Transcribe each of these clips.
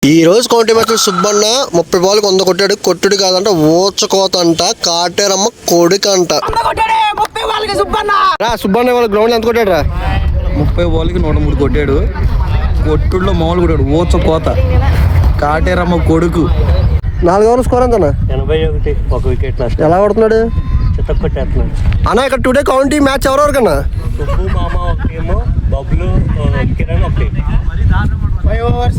ఈ రోజు county match Subbanna 30 బాల్కి 100 కొట్టాడు. కొట్టుడు కాదంట, ఓచకోత అంట, కాటేరమ్మ కొడుకు అంట. సుబ్బన్న వాళ్ళ గ్రౌండ్ ఎంత కొట్టాడు రా? 30 బాల్కి 103 కొట్టాడు. కొట్టుడులో మామూలు కొట్టాడు, ఓచకోత, కాటేరమ్మ కొడుకు. 4 ఓవర్ల స్కోర్ ఎంత? 81, 1 వికెట్ నష్టం. ఎలా కొడుతున్నాడు? చిత్తకొట్టేస్తున్నాడు అన్న. ఇక్కడ టుడే కౌంటీ మ్యాచ్ ఎవరెవరికన్నా? సుబ్బు మామ ఒక టీము, బబ్లు కిరణ్ ఒక team. 5 overs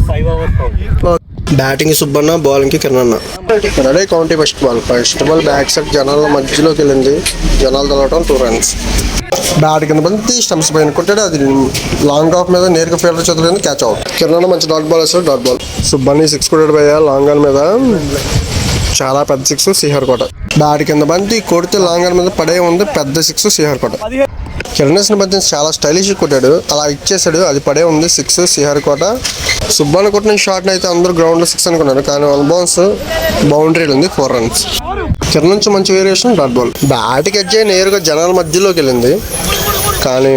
batting Subbanna, bowling కి కిరణ్ అన్న. Ready county first ball back side జనాల మధ్యలోకి వెళ్ళింది. జనాలు తలవటం 2 runs. బ్యాట్ కింద బంతి స్టంప్స్ పైన కొట్టాడు. అది లాంగ్ ఆఫ్ మీద నేరుగా ఫీల్డర్ చేతులు క్యాచ్ అవుట్. కిరణ్ మంచి డాట్ బాల్ వేస్తాడు, డాట్ బాల్. సుబ్బన్ని 6 కొట్టాడు భయ్య లాంగ్ ఆన్ మీద. చాలా పెద్ద 6 శ్రీహర్ కోట. బ్యాట్ కింద బంతి కొడితే లాంగ్ ఆన్ మీద పడే ఉంది, పెద్ద 6 శ్రీహర్ కోట. కిరణ్ బంతి చాలా స్టైలిష్ కొట్టాడు, అలా ఇచ్చేసాడు, అది పడే ఉంది 6 శ్రీహర్ కోట. సుబ్బన్న కొట్టిన షాట్ అయితే అందరూ గ్రౌండ్ లో 6 అనుకున్నారు, కానీ 1 బౌన్స్ బౌండరీ ఉంది, 4 runs. కిరణ్ నుంచి మంచి వేరియేషన్, డాట్ బాల్. బ్యాట్కి ఎడ్జ్ నేరుగా జనాల మధ్యలోకి వెళ్ళింది, కానీ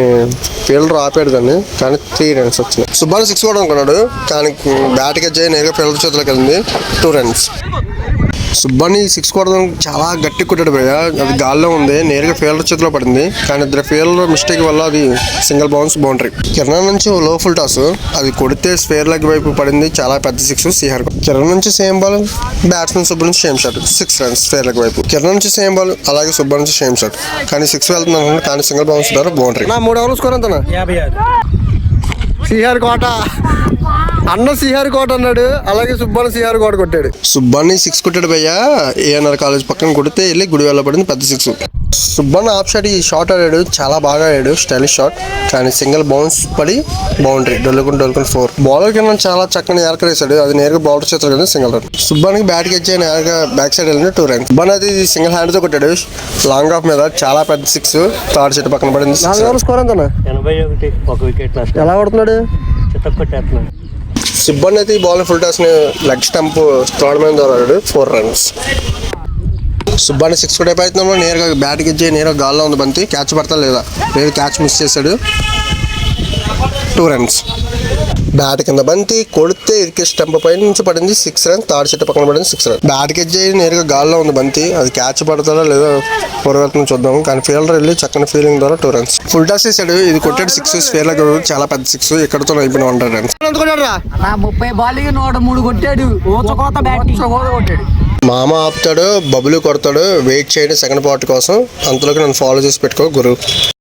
ఫీల్డర్ ఆపాడు దాన్ని, కానీ 3 runs వచ్చినాయి. సుబ్బన్న 6 కూడా అనుకున్నాడు, కానీ బ్యాట్కి ఎడ్జ్ నేరుగా ఫీల్డర్ చేతిలోకి వెళ్ళింది, 2 runs. సుబ్బన్ని 6 కొడదాం చాలా గట్టి కొట్టాడు భయ్య. అది గాల్లో ఉంది, నేరుగా ఫీల్డర్ చేతిలో పడింది, కానీ ఇద్దరు ఫీల్డర్ మిస్టేక్ వల్ల అది సింగిల్ బౌన్స్ బౌండరీ. కిరణ్ నుంచి లో ఫుల్ టాస్, అది కొడితే స్క్వేర్ లెగ్ వైపు పడింది, చాలా పెద్ద 6 శ్రీహర్. కిరణ్ నుంచి సేమ్ బాల్, బ్యాట్స్మెన్ సుబ్బు నుంచి same shot, 6 runs square leg వైపు. కిరణ్ నుంచి సేమ్ బాల్, అలాగే సుబ్బు నుంచి సేమ్ షాట్, కానీ 6 వెళ్తుంది అనుకుంటే, కానీ సింగిల్ బౌన్స్ ద్వారా బౌండరీ. 3 ఓవర్ల స్కోర్ ఎంత? 56. శ్రీహర్ కోట అన్న, శ్రీహర్ కోట అన్నాడు, అలాగే సుబ్బన్న శ్రీహర్ కోట కొట్టాడు. సుబ్బన్ని 6 కొట్టాడు భయ్య. ఏఎన్ఆర్ కాలేజ్ పక్కన కొడితే వెళ్ళి గుడి వెళ్ళ పడింది, పెద్ద 6. సుబ్బన్న ఆఫ్ షాట్ ఈ షాట్ ఆడాడు, చాలా బాగా ఆడాడు, స్టైలిష్ షాట్, కానీ సింగిల్ బౌన్స్ పడి బౌండరీ. డొల్లుకుని 4. బౌలర్ కింద చాలా చక్కని యార్కర్ వేసాడు, అది నేరుగా బౌలర్ చేతులు కదా, సింగిల్ రన్. సుబ్బానికి బ్యాట్కి వచ్చి నేరుగా బ్యాక్ సైడ్ వెళ్ళిన 2 runs. సుబ్బన్న అది సింగిల్ హ్యాండ్ తో కొట్టాడు, లాంగ్ ఆఫ్ మీద, చాలా పెద్ద 6 థర్డ్ సెట్ పక్కన పడింది. 4 ఓవర్ల స్కోర్ ఎంత? 81, 1 వికెట్ నష్టం. ఎలా కొడుతున్నాడు? చిత్తకొట్టేస్తున్నాడు. సుబ్బన్న అయితే ఈ బాల్ ఫుల్ టాస్ ని లెగ్ స్టంప్ థర్డ్ మ్యాన్ ద్వారా 4 runs. సుబ్బాని 6 కూడా అయిపోతున్నాము, నేరుగా బ్యాట్కి ఇచ్చి నేరుగా గాల్లో ఉంది బంతి, క్యాచ్ పడతా లేదా, లేదు క్యాచ్ మిస్ చేశాడు, 2 runs. బ్యాట్ కింద బంతి కొడితే ఇరికి స్టంప్ పై నుంచి పడింది, 6 runs. థర్డ్ సెట్ పక్కన పడింది, 6 runs. బ్యాట్కి ఇచ్చి నేరుగా గాల్లో ఉంది బంతి, అది క్యాచ్ పడతాడా లేదా పొరగలుగుతుంది చూద్దాం, కానీ ఫీల్డర్ వెళ్ళి చక్కని ఫీలింగ్ ద్వారా 2 runs. ఫుల్ టాస్ చేశాడు, ఇది కొట్టాడు 6 స్క్వేర్ లెగ్, చాలా పెద్ద 6, ఇక్కడతో అయిపోయిన 100 runs. 30 బాల్కి 103 కొట్టాడు, ఓచకోత బ్యాటింగ్ కొట్టాడు. మామ ఆపుతాడు, బబులు కొడతాడు, వెయిట్ చేయండి సెకండ్ పార్ట్ కోసం. అంతలోకి నన్ను ఫాలో చేసి పెట్టుకో గురు.